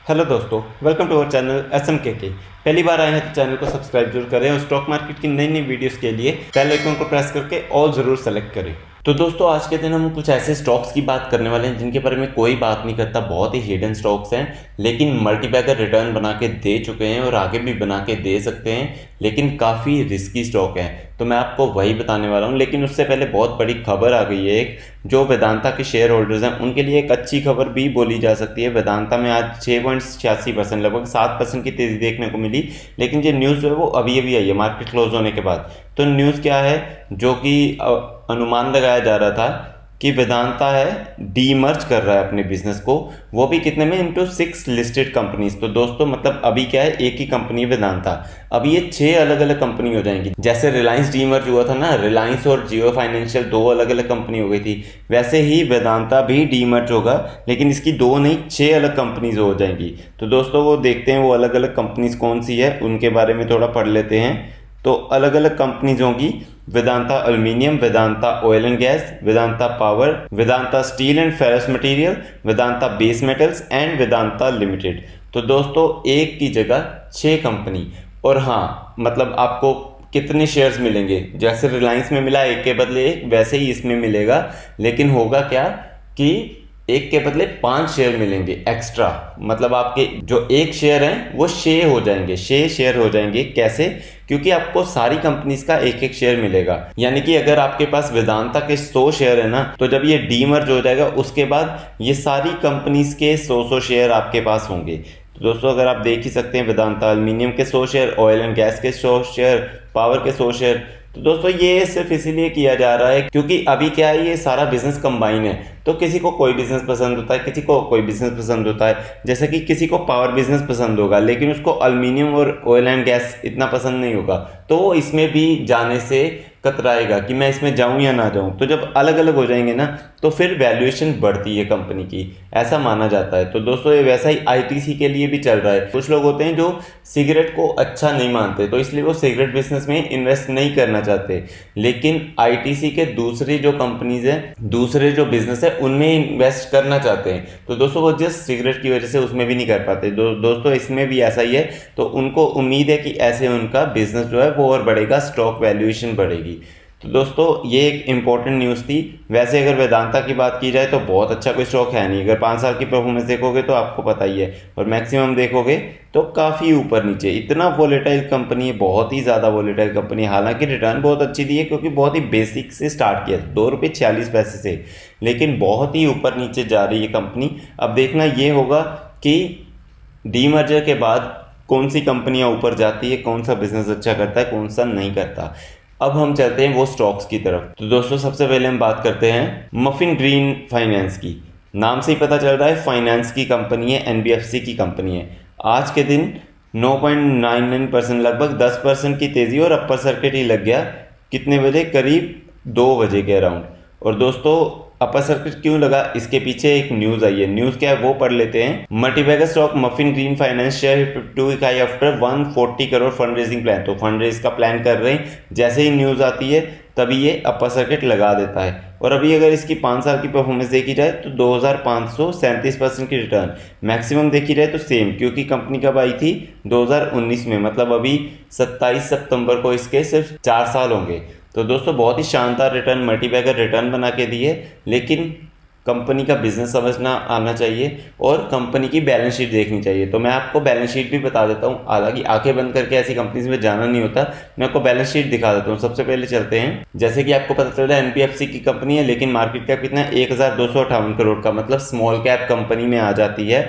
Hello दोस्तों, welcome to our channel SMKK। पहली बार आए हैं तो चैनल को सब्सक्राइब जरूर करें और स्टॉक मार्केट की नई नई वीडियोस के लिए बेल आइकन को प्रेस करके ऑल ज़रूर सेलेक्ट करें। तो दोस्तों, आज के दिन हम कुछ ऐसे स्टॉक्स की बात करने वाले हैं जिनके बारे में कोई बात नहीं करता। बहुत ही हिडन स्टॉक्स हैं, लेकिन मल्टीबैगर रिटर्न बना के दे चुके हैं और आगे भी बना के दे सकते हैं, लेकिन काफ़ी रिस्की स्टॉक है। तो मैं आपको वही बताने वाला हूँ। लेकिन उससे पहले बहुत बड़ी खबर आ गई है एक, जो वेदांता के शेयर होल्डर्स हैं उनके लिए एक अच्छी खबर भी बोली जा सकती है। वेदांता में आज 6.86% लगभग 7% की तेज़ी देखने को मिली, लेकिन ये न्यूज़ जो है वो अभी अभी आई है मार्केट क्लोज होने के बाद। तो न्यूज़ क्या है, जो कि अनुमान लगाया जा रहा था कि वेदांता है डीमर्ज कर रहा है अपने बिजनेस को, वो भी कितने में, इनटू 6 लिस्टेड कंपनीज। तो दोस्तों मतलब अभी क्या है, एक ही कंपनी है वेदांता, अभी ये 6 अलग अलग कंपनी हो जाएंगी। जैसे रिलायंस डीमर्ज हुआ था ना, रिलायंस और जियो फाइनेंशियल 2 अलग अलग कंपनी हो गई थी, वैसे ही वेदांता भी डीमर्ज होगा, लेकिन इसकी 2 नहीं 6 अलग कंपनीज हो जाएंगी। तो दोस्तों वो देखते हैं वो अलग अलग कंपनीज कौन सी है, उनके बारे में थोड़ा पढ़ लेते हैं। तो अलग अलग कंपनीज होंगी, Vedanta aluminium, Vedanta oil and gas, Vedanta power, Vedanta steel and ferrous material, Vedanta base metals and Vedanta limited. तो दोस्तों एक की जगह 6 कंपनी। और हाँ, मतलब आपको कितने शेयर्स मिलेंगे, जैसे रिलायंस में मिला एक के बदले एक, वैसे ही इसमें मिलेगा। लेकिन होगा क्या कि एक के बदले 5 शेयर मिलेंगे एक्स्ट्रा। मतलब आपके जो एक शेयर हैं वो 6 हो जाएंगे, 6 शेयर हो जाएंगे। कैसे? क्योंकि आपको सारी कंपनीज का एक एक शेयर मिलेगा। यानी कि अगर आपके पास वेदांता के 100 शेयर है ना, तो जब ये डीमर्ज हो जाएगा उसके बाद ये सारी कंपनीज के 100 शेयर आपके पास होंगे। तो दोस्तों अगर आप देख ही सकते हैं, वेदांता एल्यूमिनियम के 100 शेयर, ऑयल एंड गैस के 100 शेयर, पावर के 100 शेयर। तो दोस्तों ये सिर्फ इसीलिए किया जा रहा है क्योंकि अभी क्या है, ये सारा बिजनेस कंबाइन है। तो किसी को कोई बिजनेस पसंद होता है, किसी को कोई बिजनेस पसंद होता है। जैसे कि किसी को पावर बिजनेस पसंद होगा, लेकिन उसको एल्यूमिनियम और ऑयल एंड गैस इतना पसंद नहीं होगा, तो वो इसमें भी जाने से कतराएगा कि मैं इसमें जाऊं या ना जाऊं। तो जब अलग अलग हो जाएंगे ना, तो फिर वैल्यूएशन बढ़ती है कंपनी की, ऐसा माना जाता है। तो दोस्तों ये वैसा ही आईटीसी के लिए भी चल रहा है। कुछ लोग होते हैं जो सिगरेट को अच्छा नहीं मानते, तो इसलिए वो सिगरेट बिजनेस में इन्वेस्ट नहीं करना चाहते, लेकिन आईटीसी के दूसरी जो कंपनीज है, दूसरे जो बिजनेस है, उनमें इन्वेस्ट करना चाहते हैं। तो दोस्तों वो जस्ट सिगरेट की वजह से उसमें भी नहीं कर पाते। दोस्तों इसमें भी ऐसा ही है। तो उनको उम्मीद है कि ऐसे उनका बिजनेस जो है वो और बढ़ेगा, स्टॉक वैल्यूएशन बढ़ेगी। तो दोस्तों ये एक इंपॉर्टेंट न्यूज़ थी। वैसे अगर वेदांता की बात की जाए तो बहुत अच्छा कोई स्टॉक है नहीं। अगर 5 साल की परफॉर्मेंस देखोगे तो आपको पता ही है, और मैक्सिमम देखोगे तो काफ़ी ऊपर नीचे। इतना वोलेटाइल कंपनी है, बहुत ही ज़्यादा वोलेटाइल कंपनी है। हालांकि रिटर्न बहुत अच्छी दी है क्योंकि बहुत ही बेसिक से स्टार्ट किया, ₹2.46 से, लेकिन बहुत ही ऊपर नीचे जा रही है कंपनी। अब देखना ये होगा कि डीमर्जर के बाद कौन सी कंपनियां ऊपर जाती है, कौन सा बिजनेस अच्छा करता है, कौन सा नहीं करता। अब हम चलते हैं वो स्टॉक्स की तरफ। तो दोस्तों सबसे पहले हम बात करते हैं मफिन ग्रीन फाइनेंस की। नाम से ही पता चल रहा है फाइनेंस की कंपनी है, एनबीएफसी की कंपनी है। आज के दिन 9.99% लगभग 10% की तेज़ी, और अपर सर्किट ही लग गया कितने बजे, करीब 2 बजे के अराउंड। और दोस्तों अपर सर्किट क्यों लगा, इसके पीछे एक न्यूज़ आई है। न्यूज़ क्या है वो पढ़ लेते हैं। Multibagger stock Muffin Green Finance share 52 week high after 140 crore fund raising plan. तो फंड रेज का प्लान कर रहे हैं, जैसे ही न्यूज़ आती है तभी ये अपर सर्किट लगा देता है। और अभी अगर इसकी 5 साल की परफॉर्मेंस देखी जाए तो 2537% की रिटर्न, मैक्सिमम देखी जाए तो सेम, क्योंकि कंपनी कब आई थी, 2019 में। मतलब अभी 27 सितंबर को इसके सिर्फ 4 साल होंगे। तो दोस्तों बहुत ही शानदार रिटर्न, मल्टीबैगर रिटर्न बना के दी है। लेकिन कंपनी का बिजनेस समझना आना चाहिए और कंपनी की बैलेंस शीट देखनी चाहिए। तो मैं आपको बैलेंस शीट भी बता देता हूँ। हालांकि आंखें बंद करके ऐसी कंपनीज में जाना नहीं होता, मैं आपको बैलेंस शीट दिखा देता हूँ। सबसे पहले चलते हैं, जैसे कि आपको पता चल रहा है एनबीएफसी की कंपनी है, लेकिन मार्केट कैप कितना है, 1258 करोड़ का, मतलब स्मॉल कैप कंपनी में आ जाती है।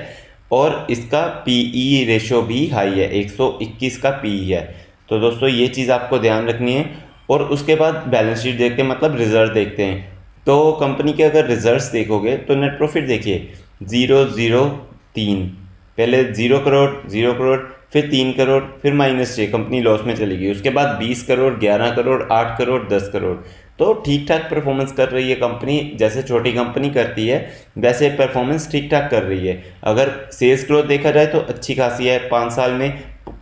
और इसका पीई रेशियो भी हाई है, 121 का पीई है। तो दोस्तों ये चीज़ आपको ध्यान रखनी है। और उसके बाद बैलेंस शीट देखते हैं, मतलब रिजल्ट देखते हैं। तो कंपनी के अगर रिजल्ट्स देखोगे तो नेट प्रॉफिट देखिए 003, पहले 0 करोड़, 0 करोड़, फिर 3 करोड़, फिर -6, कंपनी लॉस में चली गई। उसके बाद 20 करोड़, 11 करोड़, 8 करोड़, 10 करोड़। तो ठीक ठाक परफॉर्मेंस कर रही है कंपनी, जैसे छोटी कंपनी करती है वैसे परफॉर्मेंस ठीक ठाक कर रही है। अगर सेल्स ग्रोथ देखा जाए तो अच्छी खासी है, 5 साल में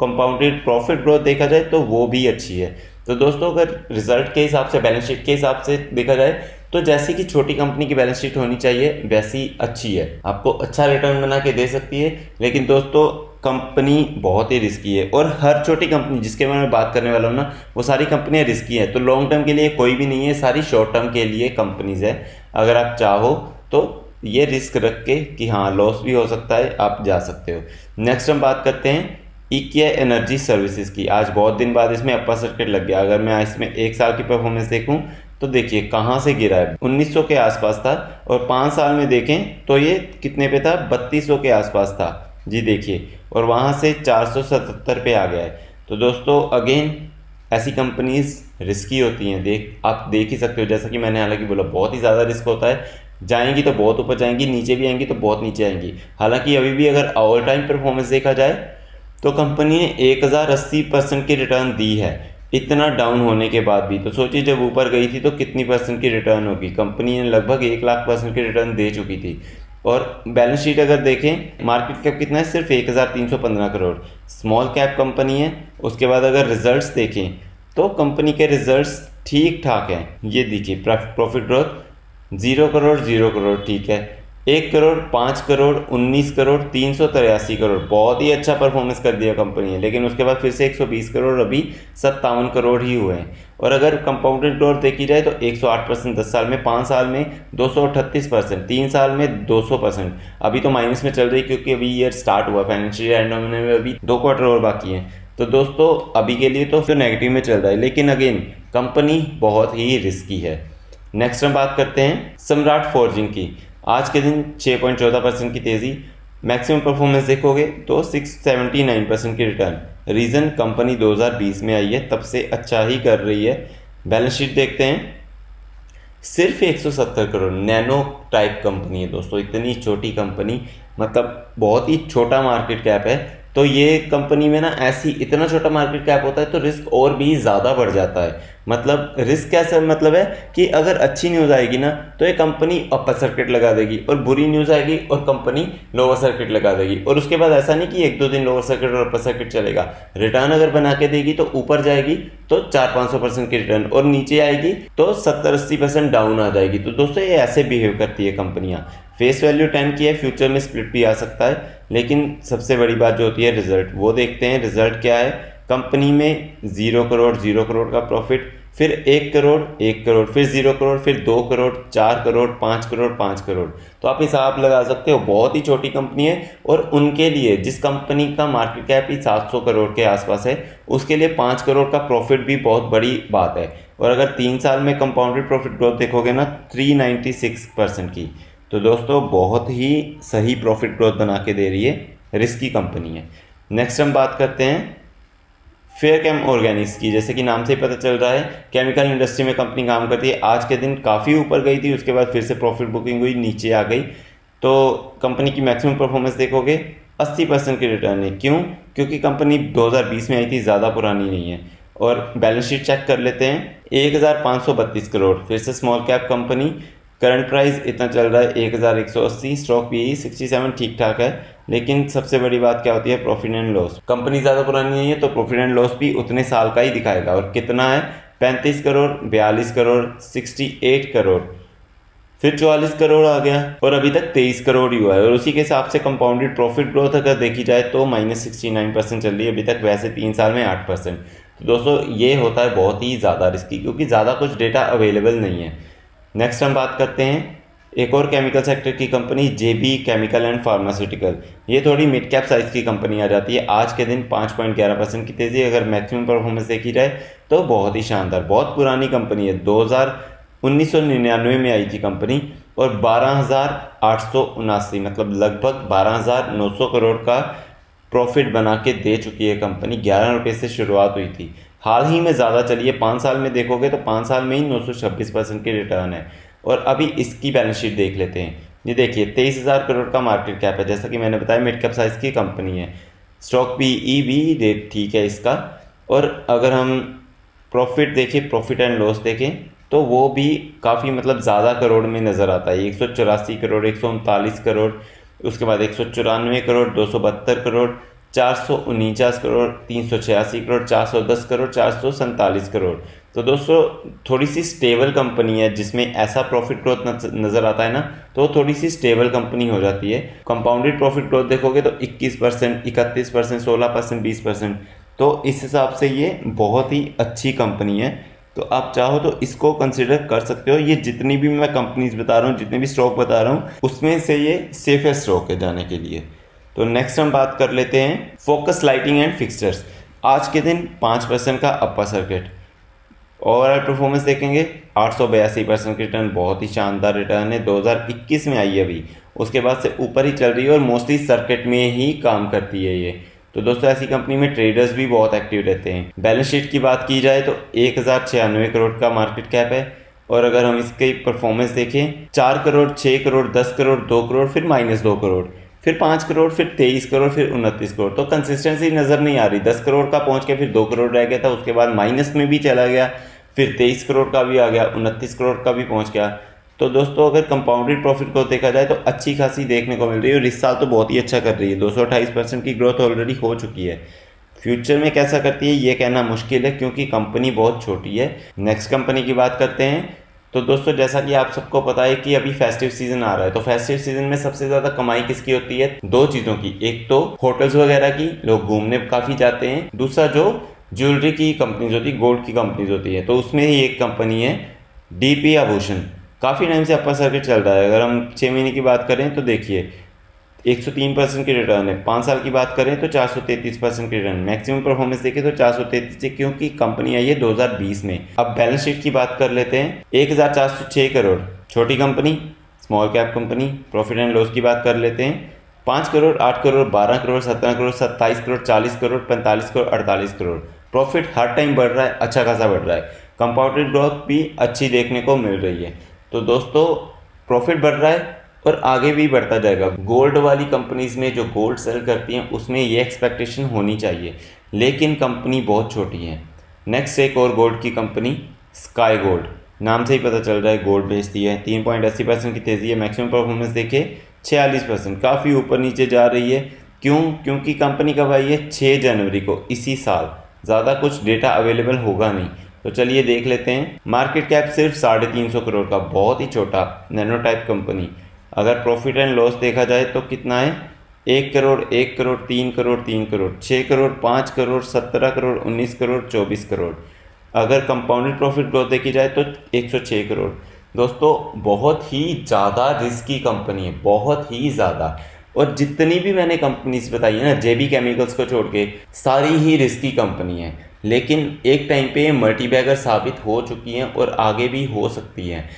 कंपाउंडेड प्रॉफिट ग्रोथ देखा जाए तो वो भी अच्छी है। तो दोस्तों अगर रिजल्ट के हिसाब से, बैलेंस शीट के हिसाब से देखा जाए तो जैसी कि छोटी कंपनी की बैलेंस शीट होनी चाहिए वैसी अच्छी है, आपको अच्छा रिटर्न बना के दे सकती है। लेकिन दोस्तों कंपनी बहुत ही रिस्की है, और हर छोटी कंपनी जिसके बारे में बात करने वाला हूँ ना, वो सारी कंपनियाँ रिस्की है। तो लॉन्ग टर्म के लिए कोई भी नहीं है, सारी शॉर्ट टर्म के लिए कंपनीज है। अगर आप चाहो तो ये रिस्क रख के कि हाँ लॉस भी हो सकता है, आप जा सकते हो। नेक्स्ट हम बात करते हैं इकिया एनर्जी सर्विसेज की। आज बहुत दिन बाद इसमें अपर सर्किट लग गया। अगर मैं इसमें 1 साल की परफॉर्मेंस देखूं तो देखिए कहाँ से गिरा है, 1900 के आसपास था, और 5 साल में देखें तो ये कितने पे था, 3200 के आसपास था जी देखिए, और वहाँ से 477 पे आ गया है। तो दोस्तों अगेन ऐसी कंपनीज रिस्की होती हैं, आप देख ही सकते हो। जैसा कि मैंने हालांकि बोला बहुत ही ज़्यादा रिस्क होता है, जाएंगी तो बहुत ऊपर जाएंगी, नीचे भी आएंगी तो बहुत नीचे आएंगी। हालांकि अभी भी अगर ऑल टाइम परफॉर्मेंस देखा जाए तो कंपनी ने 1080% की रिटर्न दी है, इतना डाउन होने के बाद भी। तो सोचिए जब ऊपर गई थी तो कितनी परसेंट की रिटर्न होगी, कंपनी ने लगभग 1,00,000% की रिटर्न दे चुकी थी। और बैलेंस शीट अगर देखें, मार्केट कैप कितना है, सिर्फ 1315 करोड़, स्मॉल कैप कंपनी है। उसके बाद अगर रिजल्ट्स देखें तो कंपनी के रिजल्ट्स ठीक ठाक हैं। ये देखिए प्रॉफिट ग्रोथ 0 करोड़ 0 करोड़, ठीक है, 1 करोड़ 5 करोड़ 19 करोड़ 383 करोड़, बहुत ही अच्छा परफॉर्मेंस कर दिया कंपनी है। लेकिन उसके बाद फिर से 120 करोड़, अभी 57 करोड़ ही हुए हैं। और अगर कंपाउंडेड ग्रोथ देखी जाए तो 108% 10 साल में, 5 साल में 238%, 3 साल में 200%। अभी तो माइनस में चल रही क्योंकि अभी ईयर स्टार्ट हुआ, फाइनेंशियल ईयर एंड होने में अभी 2 क्वार्टर और बाकी हैं। तो दोस्तों अभी के लिए तो फिर नेगेटिव में चल रहा है, लेकिन अगेन कंपनी बहुत ही रिस्की है। नेक्स्ट हम बात करते हैं सम्राट फोर्जिंग की। आज के दिन 6.14% की तेज़ी, मैक्सिमम परफॉर्मेंस देखोगे तो 679% की रिटर्न। रीज़न कंपनी 2020 में आई है, तब से अच्छा ही कर रही है। बैलेंस शीट देखते हैं, सिर्फ 170 करोड़, नैनो टाइप कंपनी है दोस्तों, इतनी छोटी कंपनी, मतलब बहुत ही छोटा मार्केट कैप है। तो ये कंपनी में ना ऐसी इतना छोटा मार्केट कैप होता है तो रिस्क और भी ज़्यादा बढ़ जाता है। मतलब रिस्क कैसा मतलब है कि अगर अच्छी न्यूज़ आएगी ना तो ये कंपनी अपर सर्किट लगा देगी, और बुरी न्यूज़ आएगी और कंपनी लोअर सर्किट लगा देगी। और उसके बाद ऐसा नहीं कि 1-2 दिन लोअर सर्किट और अपर सर्किट चलेगा, रिटर्न अगर बना के देगी तो ऊपर जाएगी तो 400-500% की रिटर्न, और नीचे आएगी तो 70-80% डाउन आ जाएगी। तो दोस्तों ये ऐसे बिहेव करती है कंपनियाँ। फेस वैल्यू 10 की है, फ्यूचर में स्प्लिट भी आ सकता है। लेकिन सबसे बड़ी बात जो होती है रिजल्ट, वो देखते हैं रिजल्ट क्या है। कंपनी में 0 करोड़ 0 करोड़ का प्रॉफिट, फिर 1 करोड़ 1 करोड़, फिर 0 करोड़, फिर 2 करोड़ 4 करोड़ 5 करोड़ 5 करोड़। तो आप हिसाब लगा सकते हो, बहुत ही छोटी कंपनी है। और उनके लिए जिस कंपनी का मार्केट कैप ही 700 करोड़ के आसपास है, उसके लिए 5 करोड़ का प्रॉफिट भी बहुत बड़ी बात है। और अगर 3 साल में कंपाउंडेड प्रॉफिट ग्रोथ देखोगे ना 396% की, तो दोस्तों बहुत ही सही प्रॉफिट ग्रोथ बना के दे रही है, रिस्की कंपनी है। नेक्स्ट हम बात करते हैं फेयरकेम ऑर्गेनिक्स की। जैसे कि नाम से ही पता चल रहा है केमिकल इंडस्ट्री में कंपनी काम करती है। आज के दिन काफ़ी ऊपर गई थी, उसके बाद फिर से प्रॉफिट बुकिंग हुई, नीचे आ गई। तो कंपनी की मैक्सिमम परफॉर्मेंस देखोगे 80% की रिटर्न है। क्यों? क्योंकि कंपनी 2020 में आई थी, ज़्यादा पुरानी नहीं है। और बैलेंस शीट चेक कर लेते हैं, 1532 करोड़, फिर से small cap company, current price इतना चल रहा है 1180, स्टॉक पीई 67, ठीक ठाक है। लेकिन सबसे बड़ी बात क्या होती है, प्रॉफिट एंड लॉस। कंपनी ज़्यादा पुरानी नहीं है तो प्रॉफिट एंड लॉस भी उतने साल का ही दिखाएगा। और कितना है, 35 करोड़ 42 करोड़ 68 करोड़, फिर 44 करोड़ आ गया, और अभी तक 23 करोड़ ही हुआ है। और उसी के हिसाब से कंपाउंडेड प्रॉफिट ग्रोथ अगर देखी जाए तो -69% चल रही है अभी तक, वैसे 3 साल में 8%। तो दोस्तों ये होता है बहुत ही ज़्यादा रिस्की, क्योंकि ज़्यादा कुछ डेटा अवेलेबल नहीं है। नेक्स्ट हम बात करते हैं एक और केमिकल सेक्टर की कंपनी, जेबी केमिकल एंड फार्मास्यूटिकल। ये थोड़ी मिड कैप साइज़ की कंपनी आ जाती है। आज के दिन 5.11% की तेज़ी, अगर मैक्सिमम परफॉर्मेंस देखी जाए तो बहुत ही शानदार। बहुत पुरानी कंपनी है, 1999 में आई थी कंपनी, और 12,879 मतलब लगभग 12,900 करोड़ का प्रॉफिट बना के दे चुकी है कंपनी। 11 रुपये से शुरुआत हुई थी, हाल ही में ज़्यादा चली है। 5 साल में देखोगे तो 5 साल में ही 926% की रिटर्न है। और अभी इसकी बैलेंस शीट देख लेते हैं। ये देखिए 23,000 करोड़ का मार्केट कैप है, जैसा कि मैंने बताया मिड कैप साइज़ की कंपनी है। स्टॉक पीई भी रेट ठीक है इसका। और अगर हम प्रॉफिट देखें, प्रॉफिट एंड लॉस देखें, तो वो भी काफ़ी मतलब ज़्यादा करोड़ में नज़र आता है। 184 करोड़ 139 करोड़, उसके बाद 194 करोड़ 272 करोड़ 449 करोड़ 386 करोड़ 410 करोड़ 447 करोड़। तो दोस्तों थोड़ी सी स्टेबल कंपनी है, जिसमें ऐसा प्रॉफिट ग्रोथ नज़र आता है ना, तो थोड़ी सी स्टेबल कंपनी हो जाती है। कंपाउंडेड प्रॉफिट ग्रोथ देखोगे तो 21%, 31%, 16%, 20%, तो इस हिसाब से ये बहुत ही अच्छी कंपनी है। तो आप चाहो तो इसको कंसिडर कर सकते हो। ये जितनी भी मैं कंपनीज बता रहा हूँ, जितने भी स्टॉक बता रहा हूँ, उसमें से ये सेफेस्ट स्टॉक है जाने के लिए। तो नेक्स्ट हम बात कर लेते हैं फोकस लाइटिंग एंड फिक्सचर्स। आज के दिन 5% का अपर सर्किट। ओवरऑल परफॉर्मेंस देखेंगे 882% की रिटर्न, बहुत ही शानदार रिटर्न है। 2021 में आई है अभी, उसके बाद से ऊपर ही चल रही है और मोस्टली सर्किट में ही काम करती है ये। तो दोस्तों ऐसी कंपनी में ट्रेडर्स भी बहुत एक्टिव रहते हैं। बैलेंस शीट की बात की जाए तो 1096 करोड़ का मार्केट कैप है, और अगर हम इसकी परफॉर्मेंस देखें 4 करोड़, 6 करोड़, 10 करोड़, 2 करोड़, फिर -2 करोड़, फिर 5 करोड़, फिर 23 करोड़, फिर 29 करोड़। तो कंसिस्टेंसी नज़र नहीं आ रही। 10 करोड़ का पहुंच के फिर 2 करोड़ रह गया था, उसके बाद माइनस में भी चला गया, फिर 23 करोड़ का भी आ गया, 29 करोड़ का भी पहुंच गया। तो दोस्तों अगर कंपाउंडेड प्रॉफिट को देखा जाए तो अच्छी खासी देखने को मिल रही है, और इस साल तो बहुत ही अच्छा कर रही है। 228% की ग्रोथ ऑलरेडी हो चुकी है। फ्यूचर में कैसा करती है ये कहना मुश्किल है, क्योंकि कंपनी बहुत छोटी है। नेक्स्ट कंपनी की बात करते हैं। तो दोस्तों जैसा कि आप सबको पता है कि अभी फेस्टिव सीजन आ रहा है, तो फेस्टिव सीजन में सबसे ज़्यादा कमाई किसकी होती है? दो चीज़ों की, एक तो होटल्स वगैरह की, लोग घूमने काफ़ी जाते हैं। दूसरा जो ज्वेलरी की कंपनीज होती है, गोल्ड की कंपनीज होती है, तो उसमें ही एक कंपनी है डीपी आभूषण। काफ़ी टाइम से अपर सर्किट चल रहा है। अगर हम 6 महीने की बात करें तो देखिए 103% की रिटर्न है। 5 साल की बात करें तो 433% की रिटर्न। मैक्सिमम परफॉर्मेंस देखें तो 433 है, क्योंकि कंपनी आई है 2020 में। अब बैलेंस शीट की बात कर लेते हैं। 1406 करोड़, छोटी company, small cap company. Profit and loss की बात कर लेते हैं। 5 करोड़, 8 करोड़, 12 करोड़, 17 करोड़, 27 करोड़, 40 करोड़, 45 करोड़, 48 करोड़। प्रॉफिट हर टाइम बढ़ रहा है, अच्छा खासा बढ़ रहा है। कंपाउंडेड ग्रोथ भी अच्छी देखने को मिल रही है। तो दोस्तों प्रॉफिट बढ़ रहा है और आगे भी बढ़ता जाएगा। गोल्ड वाली कंपनीज में जो गोल्ड सेल करती हैं उसमें ये एक्सपेक्टेशन होनी चाहिए, लेकिन कंपनी बहुत छोटी है। नेक्स्ट एक और गोल्ड की कंपनी स्काई गोल्ड, नाम से ही पता चल रहा है गोल्ड बेचती है। 3.80% की तेज़ी है। मैक्सिमम परफॉर्मेंस देखिए 46%, काफ़ी ऊपर नीचे जा रही है। क्यों? क्योंकि कंपनी कब आई है? 6 जनवरी को, इसी साल। ज़्यादा कुछ डेटा अवेलेबल होगा नहीं, तो चलिए देख लेते हैं। मार्केट कैप सिर्फ 350 करोड़ का, बहुत ही छोटा नैनो टाइप कंपनी। अगर प्रॉफिट एंड लॉस देखा जाए तो कितना है? 1 करोड़, 1 करोड़, 3 करोड़, 3 करोड़, 6 करोड़, 5 करोड़, 17 करोड़, 19 करोड़, 24 करोड़। अगर कंपाउंडेड प्रॉफिट ग्रोथ देखी जाए तो 106 करोड़। दोस्तों बहुत ही ज़्यादा रिस्की कंपनी है, बहुत ही ज़्यादा। और जितनी भी मैंने कंपनीज बताई है ना, जेबी केमिकल्स को छोड़ के, सारी ही रिस्की कंपनी है। लेकिन एक टाइम पे मल्टीबैगर साबित हो चुकी हैं और आगे भी हो सकती हैं।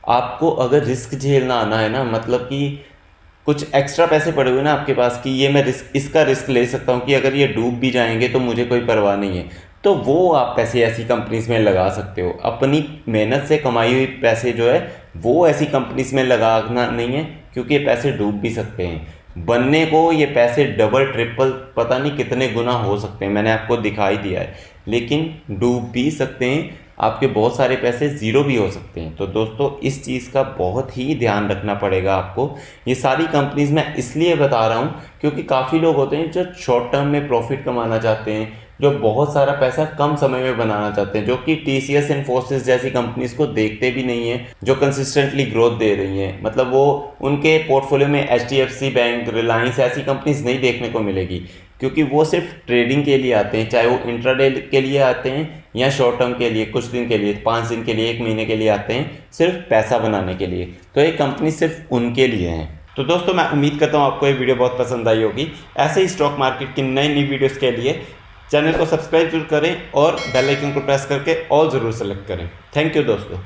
आपको अगर रिस्क झेलना आना है ना, मतलब कि कुछ एक्स्ट्रा पैसे पड़े हुए ना आपके पास कि ये मैं इसका रिस्क ले सकता हूँ कि अगर ये डूब भी जाएंगे तो मुझे कोई परवाह नहीं है, तो वो आप पैसे ऐसी कंपनीज में लगा सकते हो। अपनी मेहनत से कमाई हुई पैसे जो है वो ऐसी कंपनीज में लगाना नहीं है, क्योंकि ये पैसे डूब भी सकते हैं। बनने को ये पैसे डबल ट्रिपल पता नहीं कितने गुना हो सकते हैं, मैंने आपको दिखाई दिया है, लेकिन डूब भी सकते हैं। आपके बहुत सारे पैसे ज़ीरो भी हो सकते हैं। तो दोस्तों इस चीज़ का बहुत ही ध्यान रखना पड़ेगा आपको। ये सारी कंपनीज मैं इसलिए बता रहा हूँ क्योंकि काफ़ी लोग होते हैं जो शॉर्ट टर्म में प्रॉफिट कमाना चाहते हैं, जो बहुत सारा पैसा कम समय में बनाना चाहते हैं, जो कि TCS इन्फोसिस जैसी कंपनीज को देखते भी नहीं है, जो कंसिस्टेंटली ग्रोथ दे रही हैं। मतलब वो उनके पोर्टफोलियो में HDFC बैंक, रिलायंस ऐसी कंपनीज नहीं देखने को मिलेगी, क्योंकि वो सिर्फ ट्रेडिंग के लिए आते हैं, चाहे वो इंट्राडे के लिए आते हैं या शॉर्ट टर्म के लिए, कुछ दिन के लिए, 5 दिन के लिए, 1 महीने के लिए आते हैं, सिर्फ पैसा बनाने के लिए। तो ये कंपनी सिर्फ उनके लिए है। तो दोस्तों मैं उम्मीद करता हूँ आपको ये वीडियो बहुत पसंद आई होगी। ऐसे ही स्टॉक मार्केट की नई नई वीडियोस के लिए चैनल को सब्सक्राइब जरूर करें और बेल आइकन को प्रेस करके ऑल ज़रूर सेलेक्ट करें। थैंक यू दोस्तों।